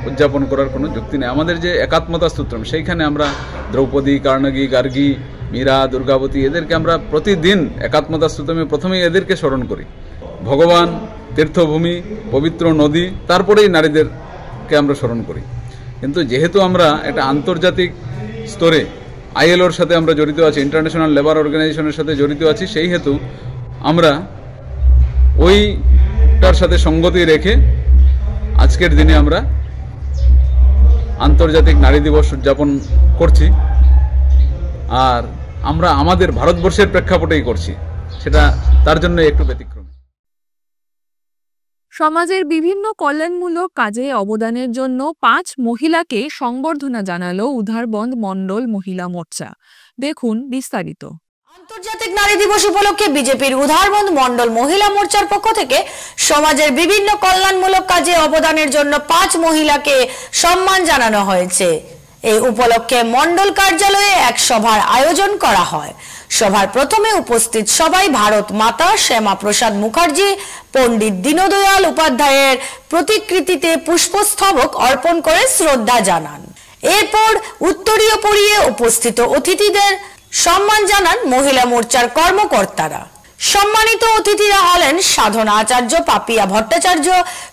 Speaker 16: উদযাপন করার কোনো যুক্তি নেই। আমাদের যে একাত্মতা সূত্রম, সেইখানে আমরা দ্রৌপদী, কার্ণগী, গার্গী, মীরা, দুর্গাবতী এদেরকে আমরা প্রতিদিন একাত্মতা সূত্রমে প্রথমেই এদেরকে স্মরণ করি। ভগবান, তীর্থভূমি, পবিত্র নদী, তারপরেই নারীদেরকে আমরা স্মরণ করি। কিন্তু যেহেতু আমরা একটা আন্তর্জাতিক স্তরে আইএলওর সাথে আমরা জড়িত আছি, ইন্টারন্যাশনাল লেবার অর্গানাইজেশনের সাথে জড়িত আছি, সেই হেতু আমরা ওইটার সাথে সঙ্গতি রেখে আজকের দিনে আমরা আন্তর্জাতিক নারী দিবস উদযাপন করছি। আর আমরা আমাদের ভারতবর্ষের প্রেক্ষাপটেই করছি, সেটা তার জন্য একটু ব্যতিক্রম।
Speaker 1: সমাজের বিভিন্ন কল্যাণমূলক কাজে অবদানের জন্য 5 মহিলাকে সংবর্ধনা জানালো উধারবন্দ মণ্ডল মহিলা মোর্চা। দেখুন বিস্তারিত।
Speaker 8: আন্তর্জাতিক নারী দিবস উপলক্ষে বিজেপির উধারবন্দ মণ্ডল মহিলা মোর্চার পক্ষ থেকে সমাজের বিভিন্ন কল্যাণমূলক কাজে অবদানের জন্য 5 মহিলাকে সম্মান জানানো হয়েছে। এই উপলক্ষে মণ্ডল কার্যালয়ে এক সভার আয়োজন করা হয়। সভার প্রথমে উপস্থিত সবাই ভারত মাতা শ্যামা প্রসাদ মুখার্জি, পণ্ডিত দীনদয়াল উপাধ্যায়ের প্রতিকৃতিতে পুষ্পস্তবক অর্পণ করে শ্রদ্ধা জানান। এরপর উত্তরীয় পরিয়ে উপস্থিত অতিথিদের সম্মান জানান মহিলা মোর্চার কর্মকর্তারা। সম্মানিত অতিথিরা হলেন সাধনা আচার্য, পাপিয়া ভট্টাচার্য,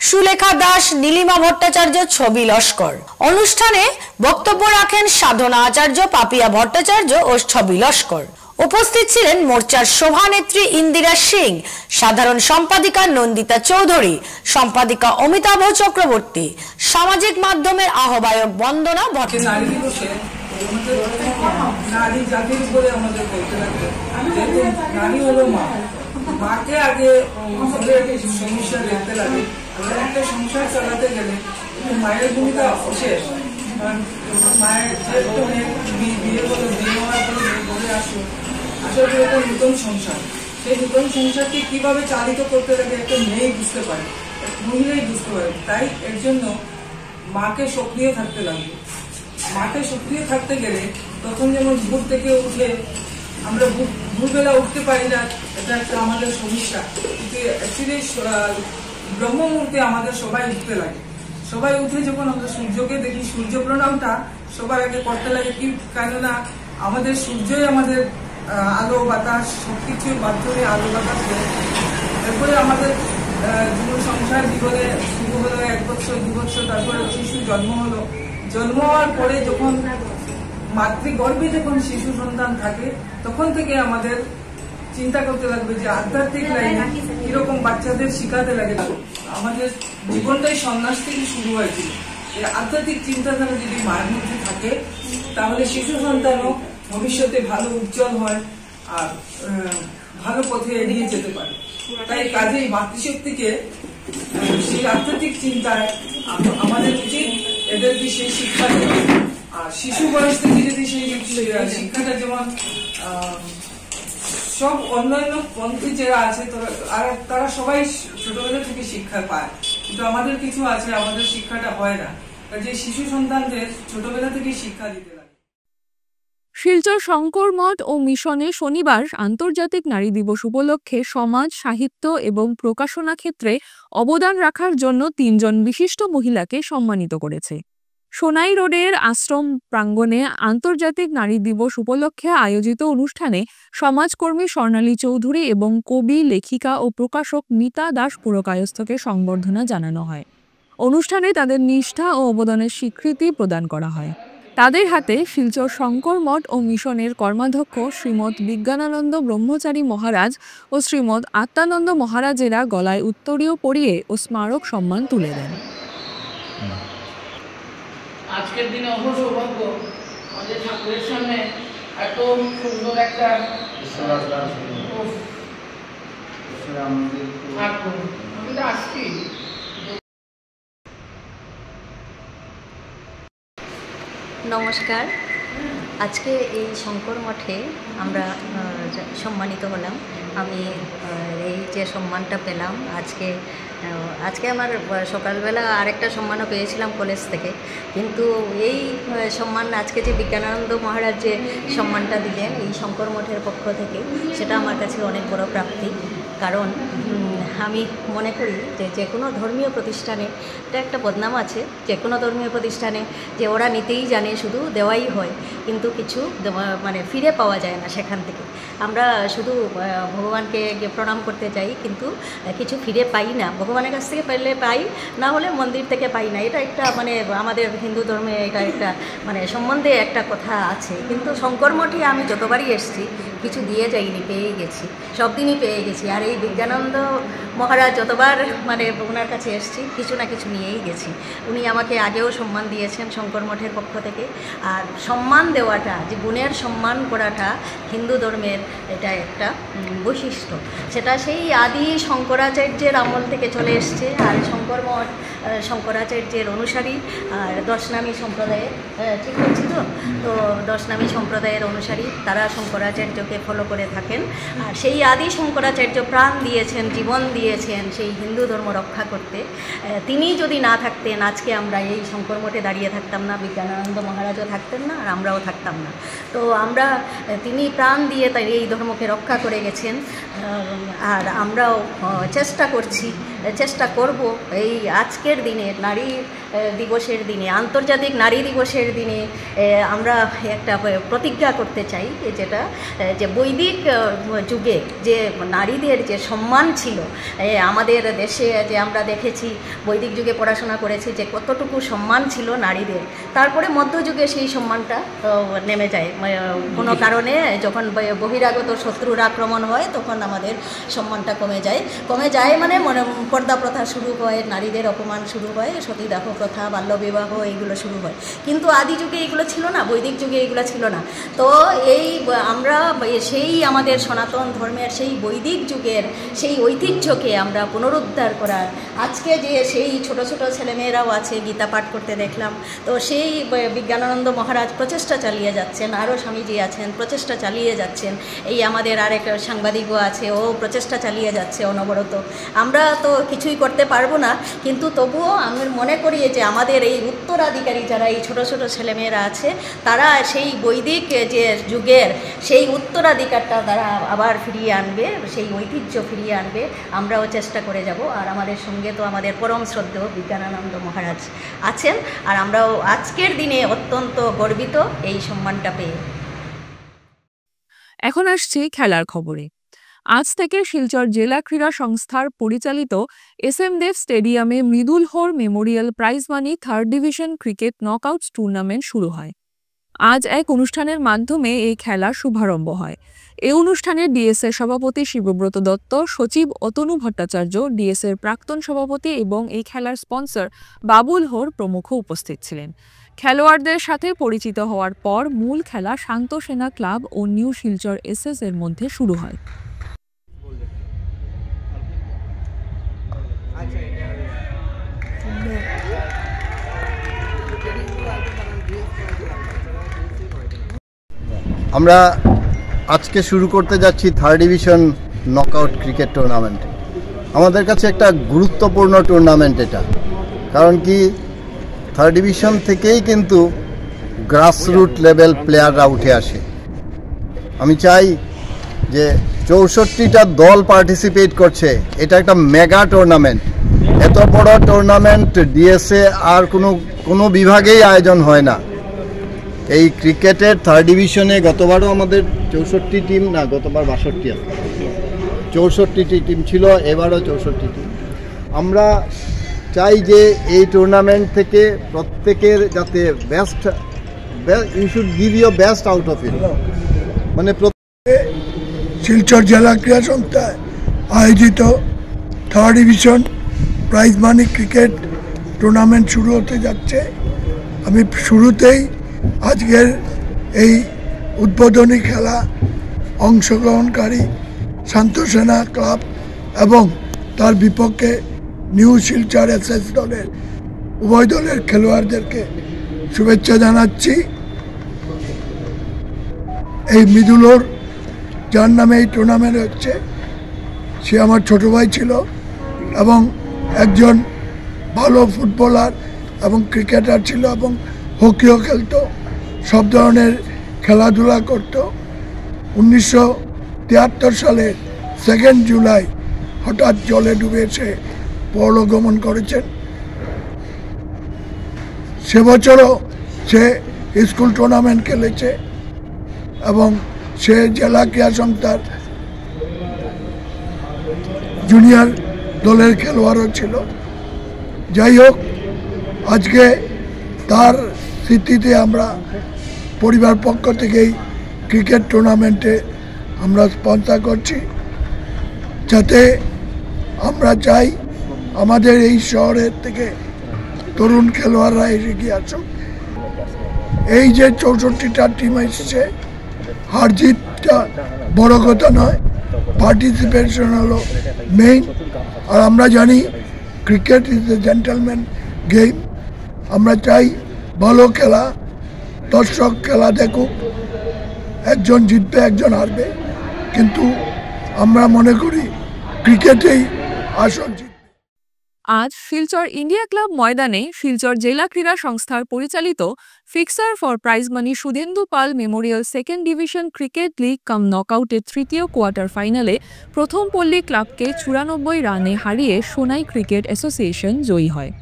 Speaker 8: সুলেখা দাস, নীলিমা ভট্টাচার্য, ছবি লস্কর। অনুষ্ঠানে বক্তব্য রাখেন সাধনা আচার্য, পাপিয়া ভট্টাচার্য ও ছবি লস্কর। উপস্থিত ছিলেন মোর্চার সভানেত্রী ইন্দিরা সিং, সাধারণ সম্পাদিকা নন্দিতা চৌধুরী, সম্পাদিকা অমিতাভ চক্রবর্তী, সামাজিক মাধ্যমের আহ্বায়ক বন্দনা ভট্টাচার্য।
Speaker 17: নারী জাতির উপরে আমাদের বলতে লাগবে, নারী হলো মা। মাকে আগে সমস্যা দেখতে লাগে। একটা সংসার চালাতে গেলে মায়ের ভূমিকা অশেষ। কারণ মায়ের বিয়ে বলে, বিয়ে হওয়ার পরে বলে আসার পরে একটা নতুন সংসার, সেই নতুন সংসারকে কিভাবে চালিত করতে লাগে একটা মেয়েই বুঝতে পারে, মহিলাই বুঝতে পারে। তাই এর জন্য মাকে সক্রিয় থাকতে লাগবে। মাকে সক্রিয় থাকতে গেলে তখন যেমন ভোর থেকে উঠে আমরা ভোরবেলা উঠতে পারি না, এটা একটা আমাদের সমস্যা। কিন্তু অ্যাকচুয়ালি ব্রহ্ম মুহূর্তে আমাদের সবাই উঠতে লাগে। সবাই উঠে যখন আমরা সূর্যকে দেখি, সূর্য প্রণামটা সবার আগে করতে লাগে। কি কেননা আমাদের সূর্যই আমাদের আলো বাতাস, সবকিছুর মাধ্যমে আলো বাতাস দেয়। এরপরে আমাদের জীবন সংসার জীবনে শুরু হলো 1 বছর 2 বছর, তারপরে শিশু জন্ম হলো। জন্ম হওয়ার পরে যখন মাতৃগর্ভে যখন শিশু সন্তান থাকে, তখন থেকে আমাদের চিন্তা করতে লাগবে যে আধ্যাত্মিক লাইনে কিরকম বাচ্চাদের শিখাতে লাগে। আমাদের জীবনটাই সন্ন্যাস থেকে শুরু হয়েছিল। এই আধ্যাত্মিক চিন্তাধারা যদি মায়ের মধ্যে থাকে তাহলে শিশু সন্তানও ভবিষ্যতে ভালো উজ্জ্বল হয় আর ভালো পথে এগিয়ে যেতে পারে। তাই কাজেই মাতৃশক্তিকে সেই আধ্যাত্মিক চিন্তায় আমাদের উচিত এদেরকে সেই শিক্ষা দেওয়া। আর শিশু বয়স থেকে যদি সেই শিক্ষাটা যেমন সব অন্যান্য পন্থী যারা আছে তারা সবাই ছোটবেলা থেকে শিক্ষা পায়, কিন্তু আমাদের কিছু আছে আমাদের শিক্ষাটা হয় না, যে শিশু সন্তানদের ছোটবেলা থেকে শিক্ষা দিতে লাগে।
Speaker 1: শিলচর শঙ্কর মঠ ও মিশনে শনিবার আন্তর্জাতিক নারী দিবস উপলক্ষে সমাজ, সাহিত্য এবং প্রকাশনা ক্ষেত্রে অবদান রাখার জন্য 3 জন বিশিষ্ট মহিলাকে সম্মানিত করেছে। সোনাই রোডের আশ্রম প্রাঙ্গণে আন্তর্জাতিক নারী দিবস উপলক্ষে আয়োজিত অনুষ্ঠানে সমাজকর্মী স্বর্ণালী চৌধুরী এবং কবি, লেখিকা ও প্রকাশক মিতা দাস পুরকায়স্থকে সংবর্ধনা জানানো হয়। অনুষ্ঠানে তাদের নিষ্ঠা ও অবদানের স্বীকৃতি প্রদান করা হয়। তাদের হাতে শিলচর শঙ্কর মঠ ও মিশনের কর্মাধ্যক্ষ শ্রীমৎ বিজ্ঞানানন্দ ব্রহ্মচারী মহারাজ ও শ্রীমৎ আত্মানন্দ মহারাজেরা গলায় উত্তরীয় পরিয়ে ও স্মারক সম্মান তুলে দেন।
Speaker 18: আজকের দিনে অবশ্য সৌভাগ্য আমাদের ঠাকুরের সামনে এত সুন্দর একটা আসছি।
Speaker 19: নমস্কার, আজকে এই শঙ্কর মঠে আমরা সম্মানিত হলাম। আমি এই যে সম্মানটা পেলাম আজকে আমার সকালবেলা আরেকটা সম্মানও পেয়েছিলাম কলেজ থেকে, কিন্তু এই সম্মান আজকে যে বিজ্ঞানানন্দ মহারাজ যে সম্মানটা দিলেন এই শঙ্কর মঠের পক্ষ থেকে, সেটা আমার কাছে অনেক বড় প্রাপ্তি। কারণ আমি মনে করি যে কোনো ধর্মীয় প্রতিষ্ঠানে এটা একটা বদনাম আছে, যে কোনো ধর্মীয় প্রতিষ্ঠানে যে ওরা নিতেই জানে, শুধু দেওয়াই হয়, কিন্তু কিছু মানে ফিরে পাওয়া যায় না সেখান থেকে। আমরা শুধু ভগবানকে প্রণাম করতে যাই, কিন্তু কিছু ফিরে পাই না। ভগবানের কাছ থেকে পেলে পাই, না হলে মন্দির থেকে পাই না। এটা একটা মানে আমাদের হিন্দু ধর্মে এটা একটা মানে সম্বন্ধে একটা কথা আছে। কিন্তু শঙ্কর মঠে আমি যতবারই এসেছি কিছু দিয়ে যাইনি, পেয়ে গেছি, সব দিনই পেয়ে গেছি। আর এই বিজ্ঞানানন্দ মহারাজ যতবার মানে ওনার কাছে এসেছি কিছু না কিছু নিয়েই গেছি। উনি আমাকে আগেও সম্মান দিয়েছেন শঙ্কর মঠের পক্ষ থেকে। আর সম্মান দেওয়াটা, যে গুণের সম্মান করাটা হিন্দু ধর্মের এটা একটা বৈশিষ্ট্য। সেটা সেই আদি শঙ্করাচার্যের আমল থেকে চলে এসছে। আর শঙ্কর মঠ শঙ্করাচার্যের অনুসারী আর দশনামী সম্প্রদায়ের, ঠিক হচ্ছে তো দশনামী সম্প্রদায়ের অনুসারী, তারা শঙ্করাচার্যকে ফলো করে থাকেন। আর সেই আদি শঙ্করাচার্য প্রাণ দিয়েছেন, জীবন দিয়েছেন সেই হিন্দু ধর্ম রক্ষা করতে। তিনি যদি না থাকতেন আজকে আমরা এই শঙ্কর মঠে দাঁড়িয়ে থাকতাম না, বিজ্ঞানানন্দ মহারাজও থাকতেন না, আর আমরাও থাকতাম না। তো তিনি প্রাণ দিয়ে তাই এই ধর্মকে রক্ষা করে গেছেন। আর আমরাও চেষ্টা করব এই আজকের দিনে নারী দিবসের দিনে, আন্তর্জাতিক নারী দিবসের দিনে আমরা একটা প্রতিজ্ঞা করতে চাই, যেটা যে বৈদিক যুগে যে নারীদের যে সম্মান ছিল আমাদের দেশে, যে আমরা দেখেছি বৈদিক যুগে পড়াশোনা করেছি যে কতটুকু সম্মান ছিল নারীদের। তারপরে মধ্যযুগে সেই সম্মানটা নেমে যায় কোনো কারণে, যখন বহিরাগত শত্রুর আক্রমণ হয় তখন আমাদের সম্মানটা কমে যায় মানে পর্দা প্রথা শুরু হয়, নারীদের অপমান শুরু হয়, সতীদাহ প্রথা, বাল্যবিবাহ এইগুলো শুরু হয়। কিন্তু আদি যুগে এইগুলো ছিল না, বৈদিক যুগে এইগুলো ছিল না। তো আমরা সেই আমাদের সনাতন ধর্মের সেই বৈদিক যুগের সেই ঐতিহ্যকে আমরা পুনরুদ্ধার করার, আজকে যে সেই ছোট ছোট ছেলেমেয়েরাও আছে গীতা পাঠ করতে দেখলাম, তো সেই বিজ্ঞানানন্দ মহারাজ প্রচেষ্টা চালিয়ে যাচ্ছেন, আরও স্বামীজি আছেন প্রচেষ্টা চালিয়ে যাচ্ছেন, এই আমাদের আরেক সাংবাদিকও আছে, ও প্রচেষ্টা চালিয়ে যাচ্ছে অনবরত। আমরা তো কিছুই করতে পারবো না, কিন্তু তবুও আমি মনে করি যে আমাদের এই উত্তরাধিকারী যারা এই ছোট ছোট ছেলেমেয়েরা আছে, তারা সেই বৈদিক যে যুগের সেই উত্তরাধিকারটা তারা আবার ফিরিয়ে আনবে, সেই ঐতিহ্য ফিরিয়ে আনবে। আমরাও চেষ্টা করে যাব। আর আমাদের সঙ্গে তো আমাদের পরম শ্রদ্ধেয় বিজ্ঞানানন্দ মহারাজ আছেন। আর আমরাও আজকের দিনে অত্যন্ত গর্বিত এই সম্মানটা পেয়ে।
Speaker 1: এখন আসছে খেলার খবরে। আজ থেকে শিলচর জেলা ক্রীড়া সংস্থার পরিচালিত এসএম দেব স্টেডিয়ামে Mridul Hore memorial prize money 3rd division cricket knockouts tournament শুরু হয়। আজ এক অনুষ্ঠানের মাধ্যমে এই খেলার শুভারম্ভ হয়। এই অনুষ্ঠানে ডিএসএর সভাপতি শিবব্রত দত্ত, সচিব অতনু ভট্টাচার্য, ডিএসএর প্রাক্তন সভাপতি এবং এই খেলার স্পন্সর বাবুল হোর প্রমুখ উপস্থিত ছিলেন। খেলোয়াড়দের সাথে পরিচিত হওয়ার পর মূল খেলা শান্ত সেনা ক্লাব ও নিউ শিলচর এসএস এর মধ্যে শুরু হয়।
Speaker 20: আমরা আজকে শুরু করতে যাচ্ছি 3rd division knockout cricket tournament. আমাদের কাছে একটা গুরুত্বপূর্ণ টুর্নামেন্ট এটা, কারণ কি 3rd ডিভিশন থেকেই কিন্তু গ্রাসরুট লেভেল প্লেয়াররা উঠে আসে। আমি চাই যে 64টা দল পার্টিসিপেট করছে, এটা একটা মেগা টুর্নামেন্ট। এত বড় টুর্নামেন্ট ডিএসএ আর কোনো বিভাগেই আয়োজন হয় না। এই ক্রিকেটের 3rd ডিভিশনে গতবারও আমাদের 64টি টিম, না গতবার 62 আছে, 64টি টিম ছিল, এবারও 64টি টিম। আমরা চাই যে এই টুর্নামেন্ট থেকে প্রত্যেকের যাতে best, you should give your best out of it. মানে
Speaker 21: শিলচর জেলা ক্রীড়া সংস্থায় আয়োজিত 3rd division prize money cricket tournament শুরু হতে যাচ্ছে। আমি শুরুতেই আজকের এই উদ্বোধনী খেলা অংশগ্রহণকারী শান্ত সেনা ক্লাব এবং তার বিপক্ষে নিউ শিলচর এসএস দলের উভয় দলের খেলোয়াড়দেরকে শুভেচ্ছা জানাচ্ছি। এই মৃদুলোর, যার নামে এই টুর্নামেন্ট হচ্ছে, সে আমার ছোট ভাই ছিল এবং একজন ভালো ফুটবলার এবং ক্রিকেটার ছিল এবং হকিও খেলতো, সব ধরনের খেলাধুলা করত। 1973 সালের 2 জুলাই হঠাৎ জলে ডুবে সে পরলোকগমন করেছেন। সে বছরও সে স্কুল টুর্নামেন্ট খেলেছে এবং সে জেলা ক্রীড়া সংস্থার জুনিয়র দলের খেলোয়াড়ও ছিল। যাই হোক, আজকে তার স্মৃতিতে আমরা পরিবার পক্ষ থেকেই ক্রিকেট টুর্নামেন্টে আমরা স্পন্সর করছি, যাতে আমরা চাই আমাদের এই শহরের থেকে তরুণ খেলোয়াড়রা এগিয়ে আসুক। এই যে 64টা টিম এসেছে, হার জিতটা বড় কথা নয়, পার্টিসিপেশন হলো মেইন। আর আমরা জানি cricket is a gentleman game. আমরা চাই ভালো খেলা, দর্শক খেলা দেখুক, একজন জিতবে একজন হারবে, কিন্তু আমরা মনে করি ক্রিকেটেই আসল জিতবে।
Speaker 1: আজ শিলচর ইন্ডিয়া ক্লাব ময়দানে শিলচর জেলা ক্রীড়া সংস্থার পরিচালিত fixture for prize money Sudhendu Pal memorial 2nd division cricket league cum নকআউটের 3য় কোয়ার্টার ফাইনালে প্রথম পল্লী ক্লাবকে 94 রানে হারিয়ে সোনাই ক্রিকেট অ্যাসোসিয়েশন জয়ী হয়।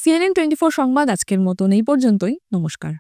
Speaker 1: CNN 24 সংবাদ আজকের মতন এই পর্যন্তই। নমস্কার।